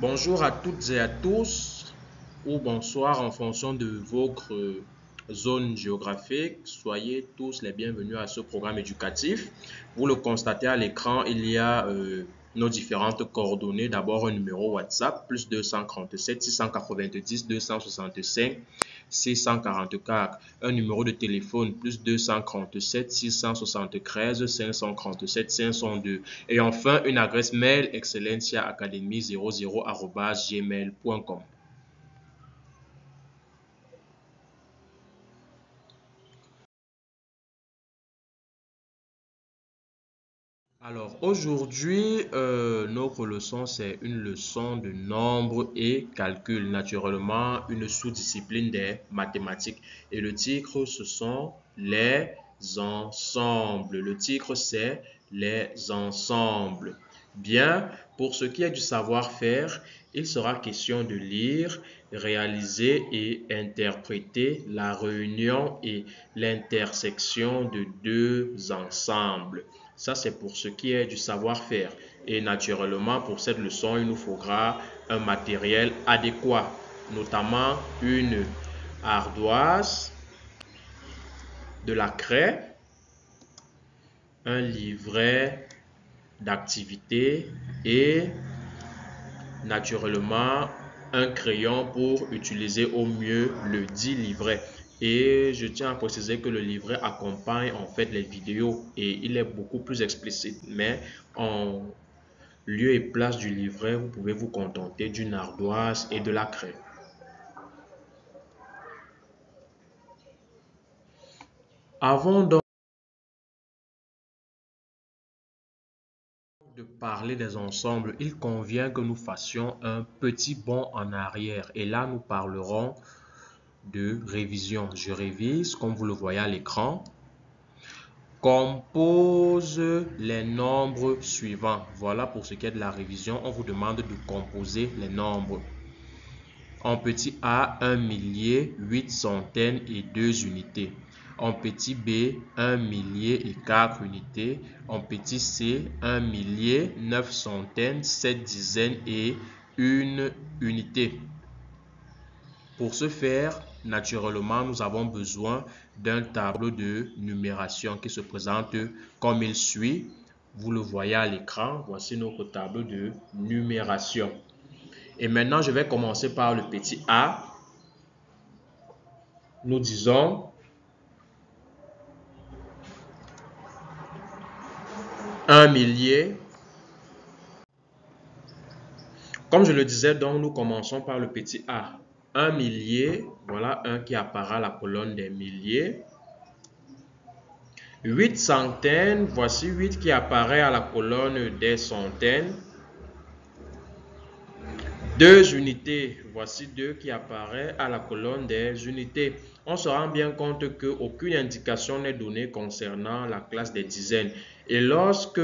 Bonjour à toutes et à tous, ou bonsoir en fonction de votre zone géographique. Soyez tous les bienvenus à ce programme éducatif. Vous le constatez à l'écran, il y a nos différentes coordonnées. D'abord un numéro WhatsApp, plus 237 690 265 644. Un numéro de téléphone, plus 237 673 537 502. Et enfin, une adresse mail, excellenciaacademy00@gmail.com. Alors aujourd'hui, notre leçon, c'est une leçon de nombre et calcul, naturellement une sous-discipline des mathématiques. Et le titre, ce sont les ensembles. Le titre, c'est les ensembles. Bien, pour ce qui est du savoir-faire, il sera question de lire, réaliser et interpréter la réunion et l'intersection de deux ensembles. Ça, c'est pour ce qui est du savoir-faire. Et naturellement, pour cette leçon, il nous faudra un matériel adéquat, notamment une ardoise, de la craie, un livret d'activité et naturellement un crayon pour utiliser au mieux le dit livret. Et je tiens à préciser que le livret accompagne en fait les vidéos et il est beaucoup plus explicite. Mais en lieu et place du livret, vous pouvez vous contenter d'une ardoise et de la craie. Avant donc de parler des ensembles, il convient que nous fassions un petit bond en arrière. Et là, nous parlerons de révision. Je révise, comme vous le voyez à l'écran. Compose les nombres suivants. Voilà pour ce qui est de la révision. On vous demande de composer les nombres. En petit a, 1 millier, 8 centaines et 2 unités. En petit b, 1 millier et 4 unités. En petit c, 1 millier, 9 centaines, 7 dizaines et 1 unité. Pour ce faire, naturellement, nous avons besoin d'un tableau de numération qui se présente comme il suit. Vous le voyez à l'écran. Voici notre tableau de numération. Et maintenant, je vais commencer par le petit a. Nous disons 1 millier. Comme je le disais, donc, nous commençons par le petit a. 1 millier, voilà un qui apparaît à la colonne des milliers. 8 centaines, voici 8 qui apparaît à la colonne des centaines. 2 unités, voici 2 qui apparaît à la colonne des unités. On se rend bien compte qu'aucune indication n'est donnée concernant la classe des dizaines. Et lorsque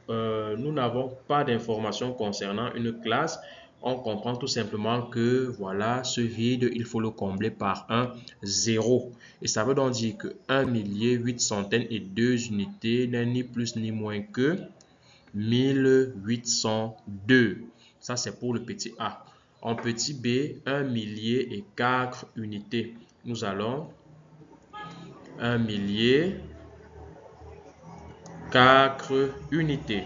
nous n'avons pas d'informations concernant une classe, on comprend tout simplement que voilà, ce vide, il faut le combler par un 0. Et ça veut donc dire que 1 millier, 8 centaines et 2 unités n'est ni plus ni moins que 1802. Ça, c'est pour le petit a. En petit b, 1 millier et 4 unités. Nous allons 1 millier, 4 unités.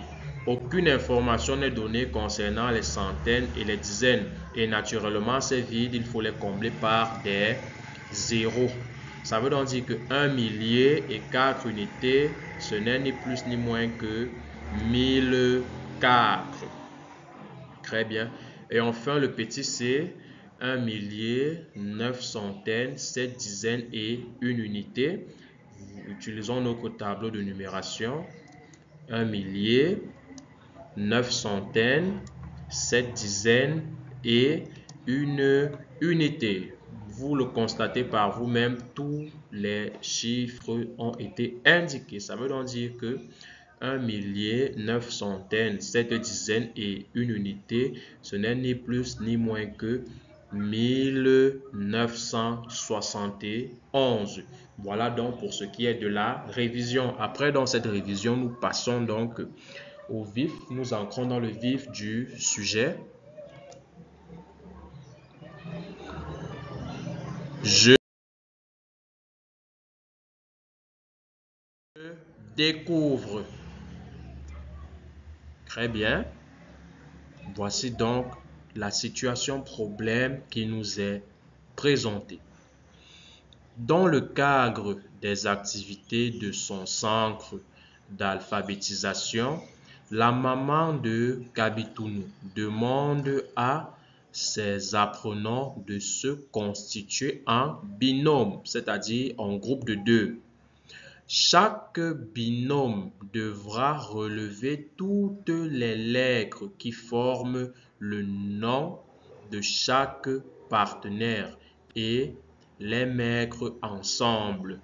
Aucune information n'est donnée concernant les centaines et les dizaines. Et naturellement, ces vides, il faut les combler par des zéros. Ça veut donc dire que 1 millier et 4 unités, ce n'est ni plus ni moins que 1004. Très bien. Et enfin, le petit c, 1 millier, 9 centaines, 7 dizaines et 1 unité. Utilisons notre tableau de numération. 1 millier, 9 centaines, 7 dizaines et 1 unité. Vous le constatez par vous-même, tous les chiffres ont été indiqués. Ça veut donc dire que 1 millier, 9 centaines, 7 dizaines et 1 unité, ce n'est ni plus ni moins que 1971. Voilà donc pour ce qui est de la révision. Après, dans cette révision, nous passons donc au vif. Nous entrons dans le vif du sujet. Je découvre. Très bien. Voici donc la situation problème qui nous est présentée. Dans le cadre des activités de son centre d'alphabétisation, la maman de Kabitounou demande à ses apprenants de se constituer en binôme, c'est-à-dire en groupe de 2. Chaque binôme devra relever toutes les lettres qui forment le nom de chaque partenaire et les mettre ensemble.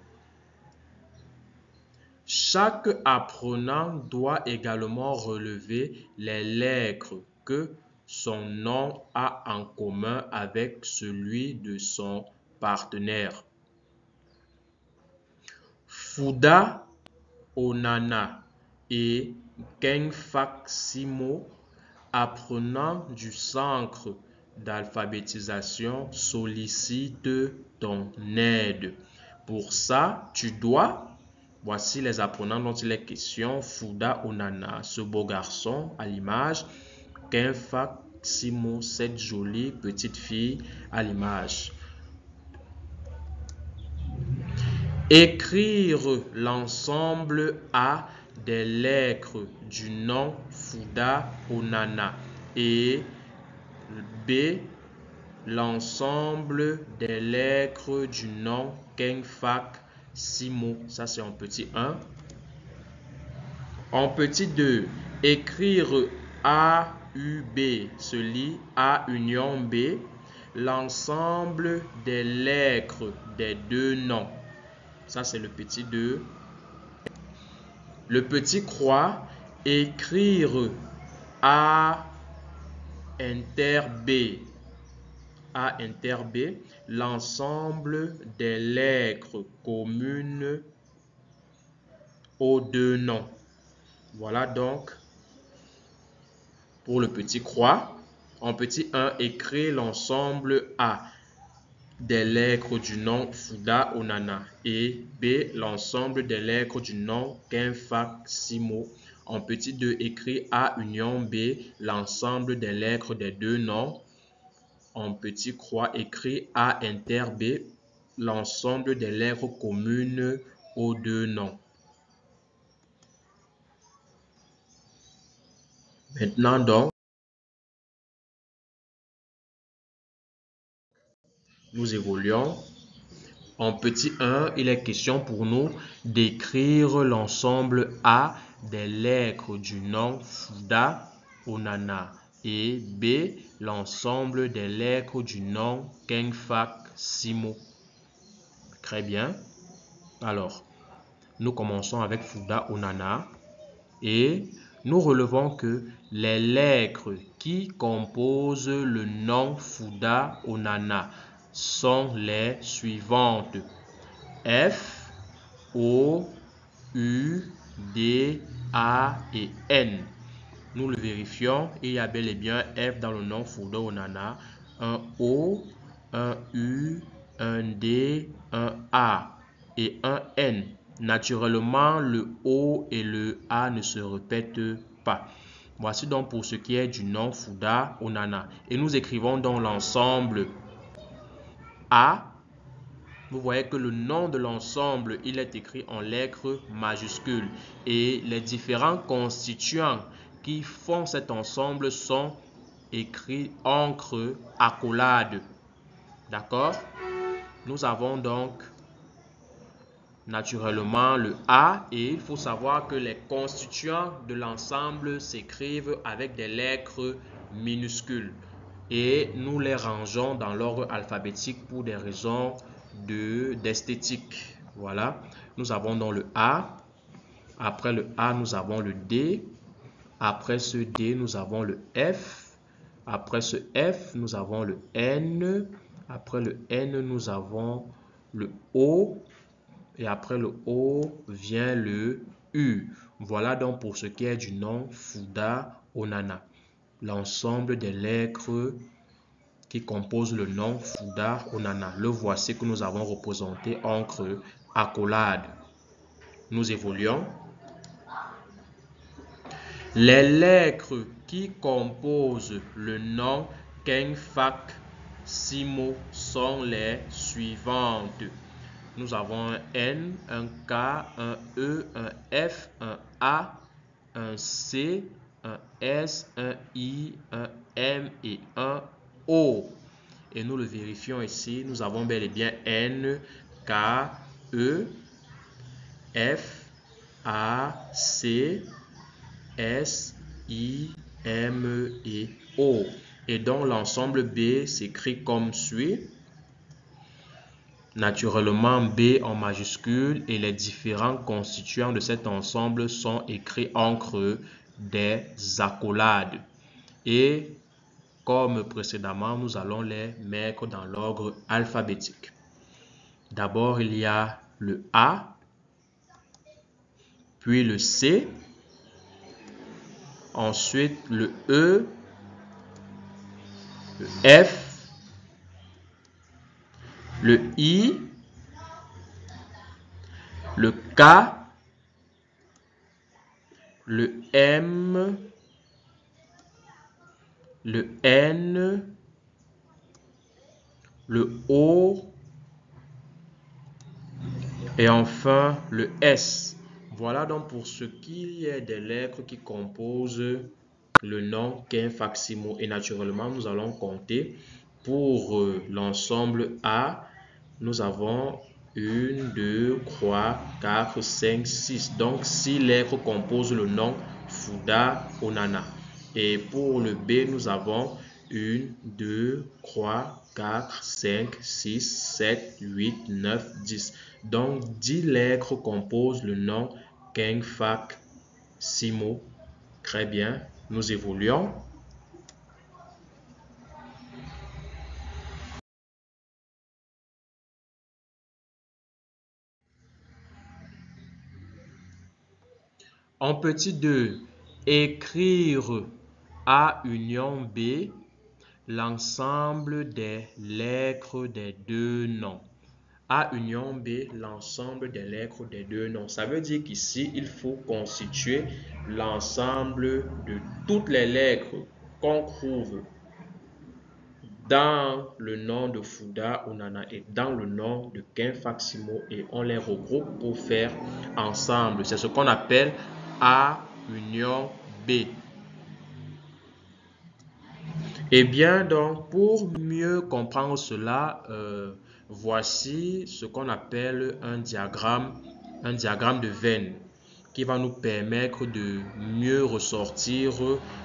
Chaque apprenant doit également relever les lettres que son nom a en commun avec celui de son partenaire. Fouda Onana et Kengfak Simo, apprenants du centre d'alphabétisation, sollicitent ton aide. Pour ça, tu dois, voici les apprenants dont il est question, Fouda Onana, ce beau garçon à l'image, Kengfak Simo, cette jolie petite fille à l'image. Écrire l'ensemble A des lettres du nom Fouda Onana et B l'ensemble des lettres du nom Kengfak Simo. Ça c'est en petit 1. En petit 2, écrire A, U, B se lit A union B, l'ensemble des lettres des deux noms. Ça, c'est le petit 2. Le petit croix, écrire A inter B. A inter B, l'ensemble des lettres communes aux deux noms. Voilà donc pour le petit croix. En petit 1, écrire l'ensemble A des lettres du nom Fouda Onana et B l'ensemble des lettres du nom Kengfak Simo. En petit 2, écrit A union B l'ensemble des lettres des deux noms. En petit croix, écrit A inter B l'ensemble des lettres communes aux deux noms. Maintenant donc, nous évoluons. En petit 1, il est question pour nous d'écrire l'ensemble A des lettres du nom Fouda Onana et B l'ensemble des lettres du nom Kengfak Simo. Très bien. Alors, nous commençons avec Fouda Onana et nous relevons que les lettres qui composent le nom Fouda Onana sont les suivantes: F, O, U, D, A et N. Nous le vérifions, il y a bel et bien F dans le nom Fouda Onana, un O, un U, un D, un A et un N. Naturellement, le O et le A ne se répètent pas. Voici donc pour ce qui est du nom Fouda Onana. Et nous écrivons dans l'ensemble A. Vous voyez que le nom de l'ensemble, il est écrit en lettres majuscules. Et les différents constituants qui font cet ensemble sont écrits encre accolade. D'accord? Nous avons donc naturellement le A et il faut savoir que les constituants de l'ensemble s'écrivent avec des lettres minuscules et nous les rangeons dans l'ordre alphabétique pour des raisons d'esthétique. Voilà, nous avons donc le A, après le A nous avons le D, après ce D nous avons le F, après ce F nous avons le N, après le N nous avons le O. Et après le O vient le U. Voilà donc pour ce qui est du nom Fouda Onana. L'ensemble des lettres qui composent le nom Fouda Onana. Le voici que nous avons représenté encre accolade. Nous évoluons. Les lettres qui composent le nom Kengfak Simo sont les suivantes. Nous avons un N, un K, un E, un F, un A, un C, un S, un I, un M et un O. Et nous le vérifions ici. Nous avons bel et bien N, K, E, F, A, C, S, I, M et O. Et donc l'ensemble B s'écrit comme suit. Naturellement B en majuscule et les différents constituants de cet ensemble sont écrits en creux des accolades. Et comme précédemment, nous allons les mettre dans l'ordre alphabétique. D'abord, il y a le A, puis le C, ensuite le E, le F, le I, le K, le M, le N, le O et enfin le S. Voilà donc pour ce qui est des lettres qui composent le nom Kengfak Simo. Et naturellement, nous allons compter pour l'ensemble A. Nous avons 1, 2, 3, 4, 5, 6. Donc 6 lettres composent le nom Fouda Onana. Et pour le B, nous avons 1, 2, 3, 4, 5, 6, 7, 8, 9, 10. Donc 10 lettres composent le nom Kengfak Simo. Très bien, nous évoluons. En petit 2, écrire A union B l'ensemble des lettres des deux noms. A union B, l'ensemble des lettres des deux noms. Ça veut dire qu'ici, il faut constituer l'ensemble de toutes les lettres qu'on trouve dans le nom de Fouda Onana et dans le nom de Kengfak Simo et on les regroupe pour faire ensemble. C'est ce qu'on appelle A union B. Eh bien, donc, pour mieux comprendre cela, voici ce qu'on appelle un diagramme de veine qui va nous permettre de mieux ressortir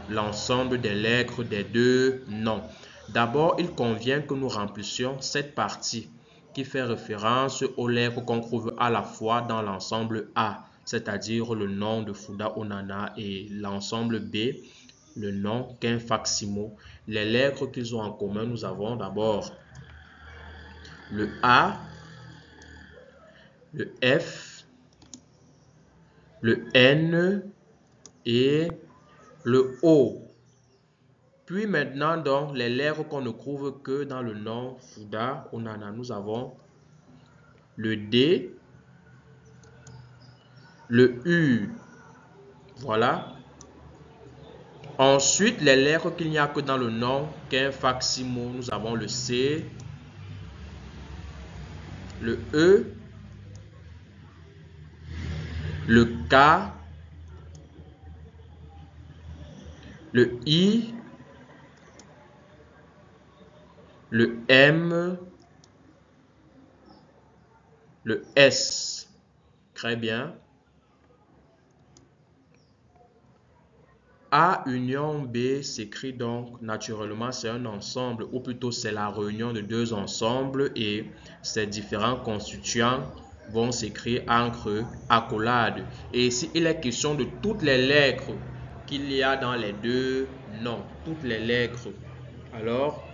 l'ensemble des lettres des deux noms. D'abord, il convient que nous remplissions cette partie qui fait référence aux lettres qu'on trouve à la fois dans l'ensemble A, c'est-à-dire le nom de Fouda Onana et l'ensemble B, le nom Kengfak Simo. Les lettres qu'ils ont en commun, nous avons d'abord le A, le F, le N et le O. Puis maintenant, donc, les lettres qu'on ne trouve que dans le nom Fouda Onana, nous avons le D, le U. Voilà. Ensuite, les lettres qu'il n'y a que dans le nom Kengfak Simo, nous avons le C, le E, le K, le I, le M, le S. Très bien. A union B s'écrit donc naturellement, c'est un ensemble, ou plutôt c'est la réunion de deux ensembles et ces différents constituants vont s'écrire entre accolades. Et ici, il est question de toutes les lettres qu'il y a dans les deux noms, toutes les lettres. Alors,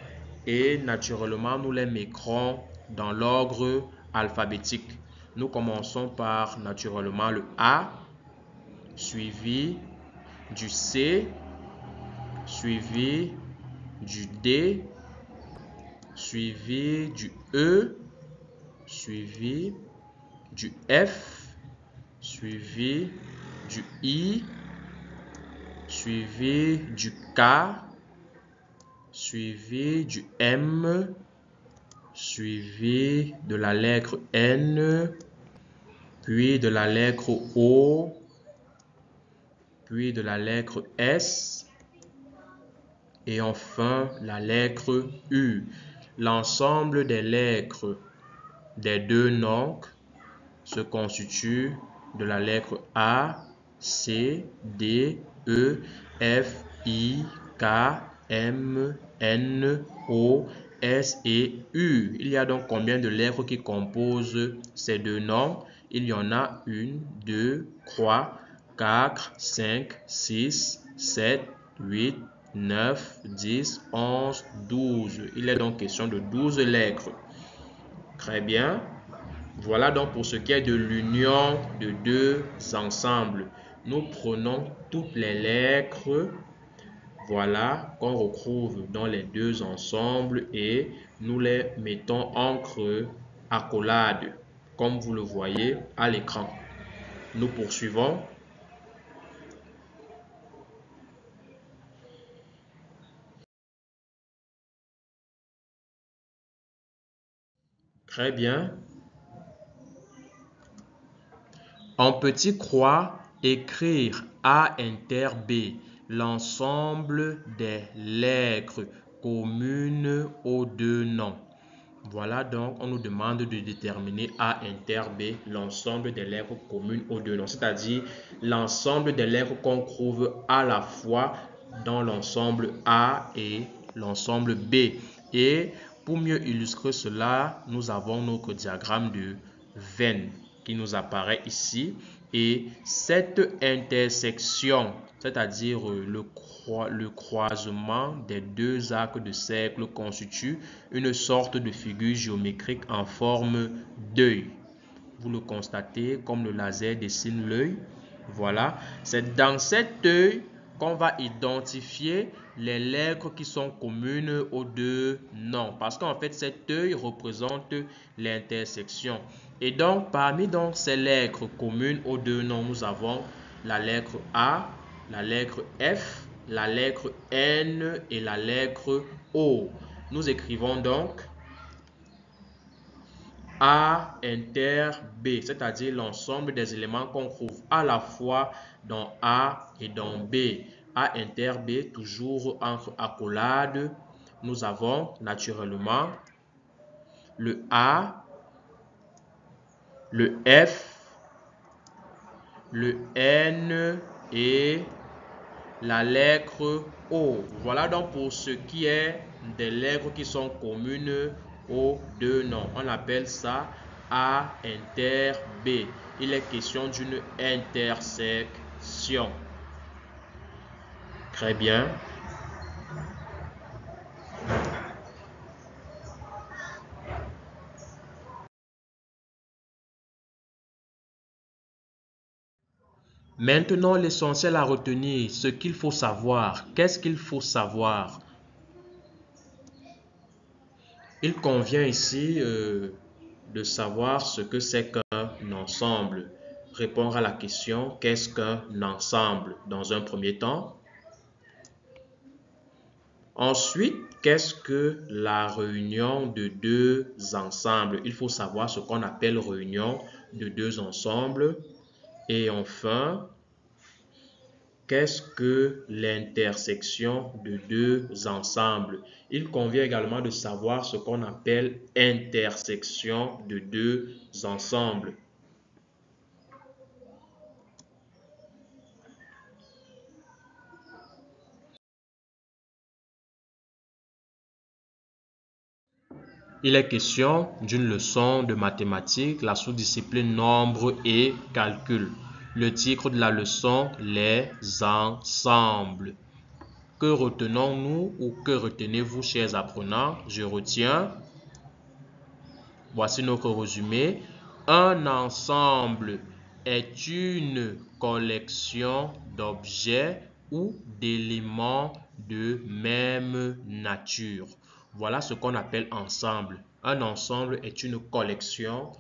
et naturellement, nous les mettrons dans l'ordre alphabétique. Nous commençons par naturellement le A suivi du C, suivi du D, suivi du E, suivi du F, suivi du I, suivi du K, suivi du M, suivi de la lettre N, puis de la lettre O, puis de la lettre S, et enfin la lettre U. L'ensemble des lettres des deux noms se constitue de la lettre A, C, D, E, F, I, K, M, N, O, S et U. Il y a donc combien de lettres qui composent ces deux noms? Il y en a 1, 2, 3, 4, 5, 6, 7, 8, 9, 10, 11, 12. Il est donc question de 12 lettres. Très bien. Voilà donc pour ce qui est de l'union de deux ensembles. Nous prenons toutes les lettres, voilà, qu'on retrouve dans les deux ensembles et nous les mettons entre accolades, comme vous le voyez à l'écran. Nous poursuivons. Très bien. En petit croix, écrire A inter B, l'ensemble des lettres communes aux deux noms. Voilà donc, on nous demande de déterminer A inter B, l'ensemble des lettres communes aux deux noms, c'est-à-dire l'ensemble des lettres qu'on trouve à la fois dans l'ensemble A et l'ensemble B. Et pour mieux illustrer cela, nous avons notre diagramme de Venn qui nous apparaît ici. Et cette intersection, c'est-à-dire le croisement des deux arcs de cercle constitue une sorte de figure géométrique en forme d'œil. Vous le constatez comme le laser dessine l'œil. Voilà, c'est dans cet œil qu'on va identifier les lettres qui sont communes aux deux noms. Parce qu'en fait, cet œil représente l'intersection. Et donc, parmi ces lettres communes aux deux noms, nous avons la lettre A, la lettre F, la lettre N et la lettre O. Nous écrivons donc A inter B, c'est-à-dire l'ensemble des éléments qu'on trouve à la fois dans A et dans B. A inter B, toujours entre accolades, nous avons naturellement le A, le F, le N et la lettre O. Voilà donc pour ce qui est des lettres qui sont communes aux deux noms. On appelle ça A inter B. Il est question d'une intersection. Très bien. Maintenant, l'essentiel à retenir, ce qu'il faut savoir. Qu'est-ce qu'il faut savoir? Il convient ici de savoir ce que c'est qu'un ensemble. Répondre à la question, qu'est-ce qu'un ensemble dans un premier temps? Ensuite, qu'est-ce que la réunion de deux ensembles? Il faut savoir ce qu'on appelle réunion de deux ensembles. Et enfin, qu'est-ce que l'intersection de deux ensembles? Il convient également de savoir ce qu'on appelle intersection de deux ensembles. Il est question d'une leçon de mathématiques, la sous-discipline nombre et calcul. Le titre de la leçon, les ensembles. Que retenons-nous ou que retenez-vous, chers apprenants? Je retiens, voici notre résumé. Un ensemble est une collection d'objets ou d'éléments de même nature. Voilà ce qu'on appelle ensemble. Un ensemble est une collection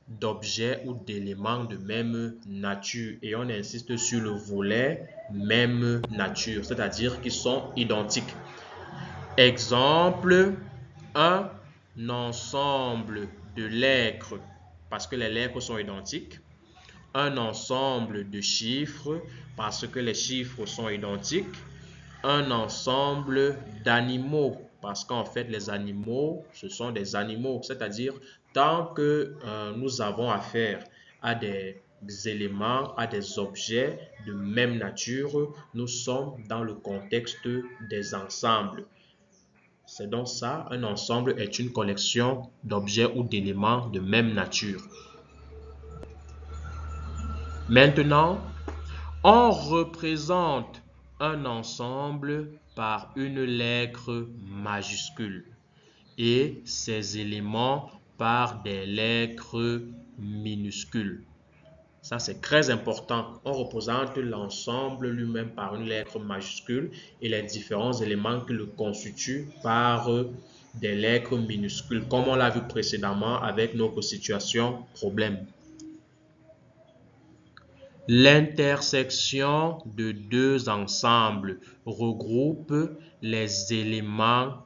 d'objets ou d'éléments de même nature. Et on insiste sur le volet même nature, c'est-à-dire qu'ils sont identiques. Exemple, un ensemble de lettres, parce que les lettres sont identiques. Un ensemble de chiffres, parce que les chiffres sont identiques. Un ensemble d'animaux, parce qu'en fait les animaux, ce sont des animaux, c'est-à-dire tant que nous avons affaire à des éléments, à des objets de même nature, nous sommes dans le contexte des ensembles. C'est donc ça, un ensemble est une collection d'objets ou d'éléments de même nature. Maintenant, on représente un ensemble par une lettre majuscule et ses éléments par des lettres minuscules. Ça, c'est très important. On représente l'ensemble lui-même par une lettre majuscule et les différents éléments qui le constituent par des lettres minuscules, comme on l'a vu précédemment avec notre situation problème. L'intersection de deux ensembles regroupe les éléments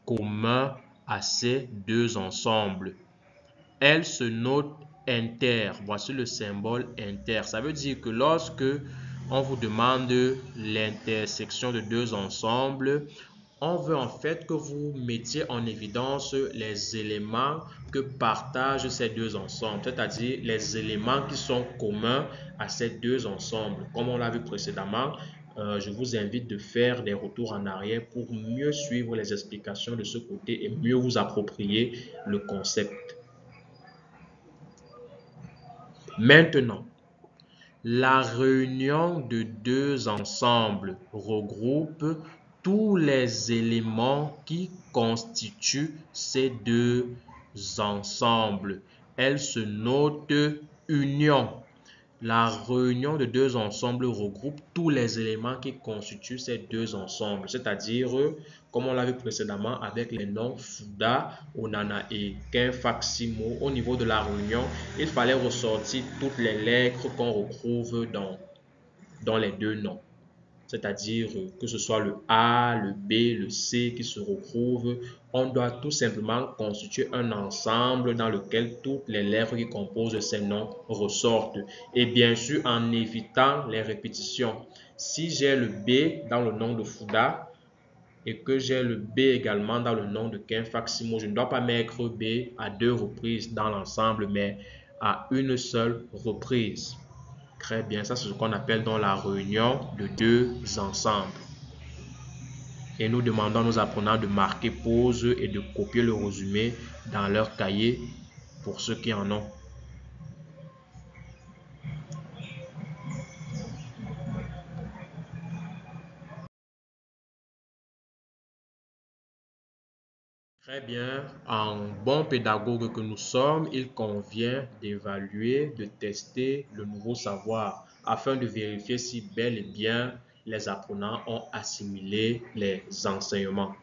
communs à ces deux ensembles. Elle se note inter. Voici le symbole inter. Ça veut dire que lorsque on vous demande l'intersection de deux ensembles, on veut en fait que vous mettiez en évidence les éléments que partagent ces deux ensembles, c'est-à-dire les éléments qui sont communs à ces deux ensembles. Comme on l'a vu précédemment, je vous invite de faire des retours en arrière pour mieux suivre les explications de ce côté et mieux vous approprier le concept. Maintenant, la réunion de deux ensembles regroupe tous les éléments qui constituent ces deux ensembles. Elle se note union. La réunion de deux ensembles regroupe tous les éléments qui constituent ces deux ensembles, c'est-à-dire, comme on l'a vu précédemment avec les noms Fouda, Onana et Kinfaximo, au niveau de la réunion, il fallait ressortir toutes les lettres qu'on retrouve dans les deux noms. C'est-à-dire que ce soit le A, le B, le C qui se retrouvent, on doit tout simplement constituer un ensemble dans lequel toutes les lettres qui composent ces noms ressortent. Et bien sûr, en évitant les répétitions. Si j'ai le B dans le nom de Fouda et que j'ai le B également dans le nom de Kinfaximo, je ne dois pas mettre B à deux reprises dans l'ensemble, mais à une seule reprise. Très bien, ça c'est ce qu'on appelle dans la réunion de deux ensembles. Et nous demandons à nos apprenants de marquer pause et de copier le résumé dans leur cahier pour ceux qui en ont. Très bien, en bon pédagogue que nous sommes, il convient d'évaluer, de tester le nouveau savoir afin de vérifier si bel et bien les apprenants ont assimilé les enseignements.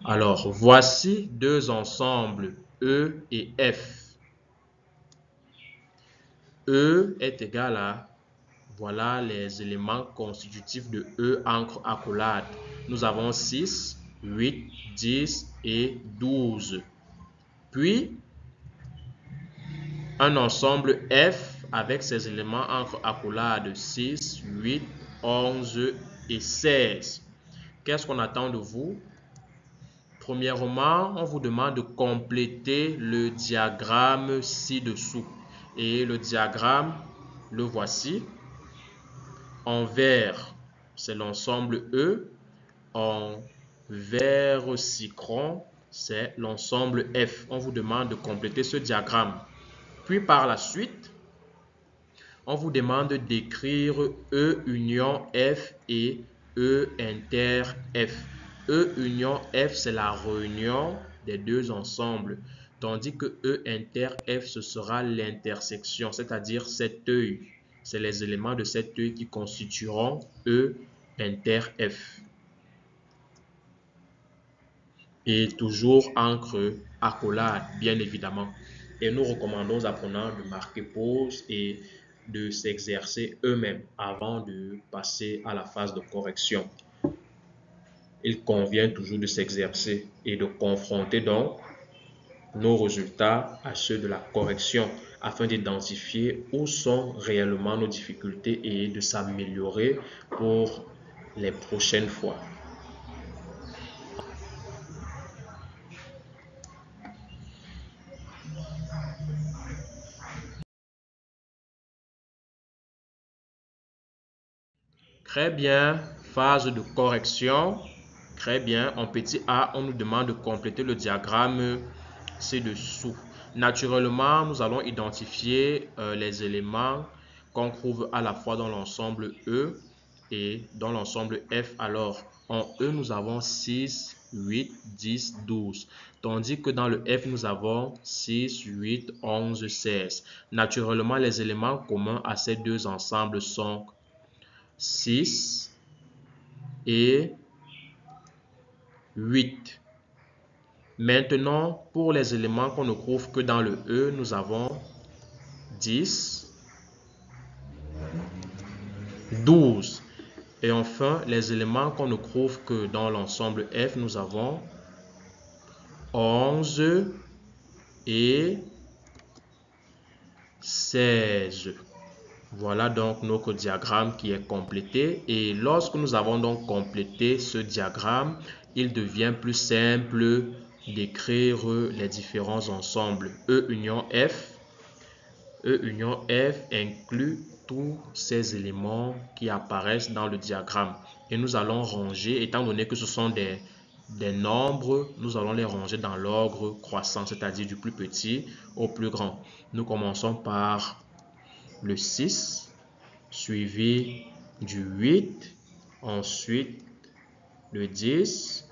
Alors, voici deux ensembles E et F. E est égal à, voilà les éléments constitutifs de E entre accolades. Nous avons 6, 8, 10 et 12. Puis, un ensemble F avec ses éléments entre accolades 6, 8, 11 et 16. Qu'est-ce qu'on attend de vous? Premièrement, on vous demande de compléter le diagramme ci-dessous. Et le diagramme, le voici. En vert, c'est l'ensemble E. En vert citron, c'est l'ensemble F. On vous demande de compléter ce diagramme. Puis par la suite, on vous demande d'écrire E union F et E inter F. E union F, c'est la réunion des deux ensembles. tandis que E inter F, ce sera l'intersection, c'est-à-dire cet œil. C'est les éléments de cet œil qui constitueront E inter F. Et toujours encre accolade, bien évidemment. Et nous recommandons aux apprenants de marquer pause et de s'exercer eux-mêmes avant de passer à la phase de correction. Il convient toujours de s'exercer et de confronter donc nos résultats à ceux de la correction afin d'identifier où sont réellement nos difficultés et de s'améliorer pour les prochaines fois. Très bien, phase de correction. Très bien, en petit a, on nous demande de compléter le diagramme ci-dessous. Naturellement, nous allons identifier les éléments qu'on trouve à la fois dans l'ensemble E et dans l'ensemble F. Alors, en E, nous avons 6, 8, 10, 12. Tandis que dans le F, nous avons 6, 8, 11, 16. Naturellement, les éléments communs à ces deux ensembles sont 6 et 8. Maintenant, pour les éléments qu'on ne trouve que dans le E, nous avons 10, 12. Et enfin, les éléments qu'on ne trouve que dans l'ensemble F, nous avons 11 et 16. Voilà donc notre diagramme qui est complété. Et lorsque nous avons donc complété ce diagramme, il devient plus simple d'écrire les différents ensembles. E union F. E union F inclut tous ces éléments qui apparaissent dans le diagramme. Et nous allons ranger, étant donné que ce sont des nombres, nous allons les ranger dans l'ordre croissant, c'est-à-dire du plus petit au plus grand. Nous commençons par le 6, suivi du 8, ensuite le 10,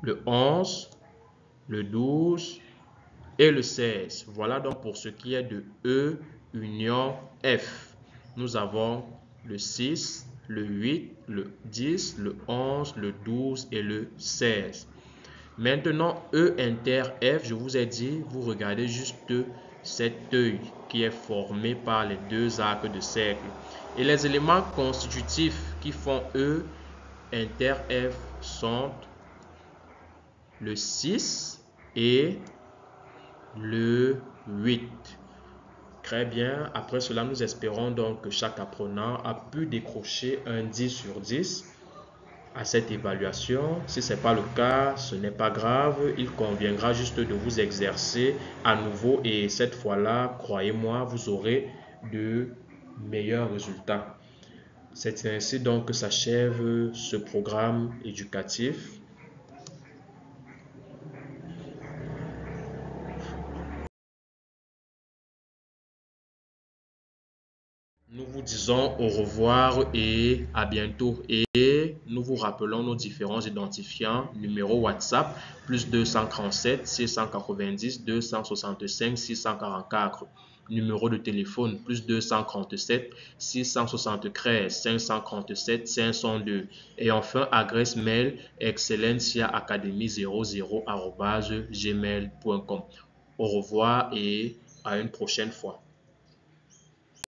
le 11, le 12 et le 16. Voilà donc pour ce qui est de E union F. Nous avons le 6, le 8, le 10, le 11, le 12 et le 16. Maintenant, E inter F, je vous ai dit, vous regardez juste cet œil qui est formé par les deux arcs de cercle. Et les éléments constitutifs qui font E inter F sont le 6 et le 8. Très bien. Après cela, nous espérons donc que chaque apprenant a pu décrocher un 10 sur 10 à cette évaluation. Si ce n'est pas le cas, ce n'est pas grave. Il conviendra juste de vous exercer à nouveau et cette fois-là, croyez-moi, vous aurez de meilleurs résultats. C'est ainsi donc que s'achève ce programme éducatif. Nous vous disons au revoir et à bientôt. Et nous vous rappelons nos différents identifiants. Numéro WhatsApp, plus 237 690 265 644. Numéro de téléphone, plus 237 673 537 502. Et enfin, adresse mail excellenciaacademy00@gmail.com. Au revoir et à une prochaine fois.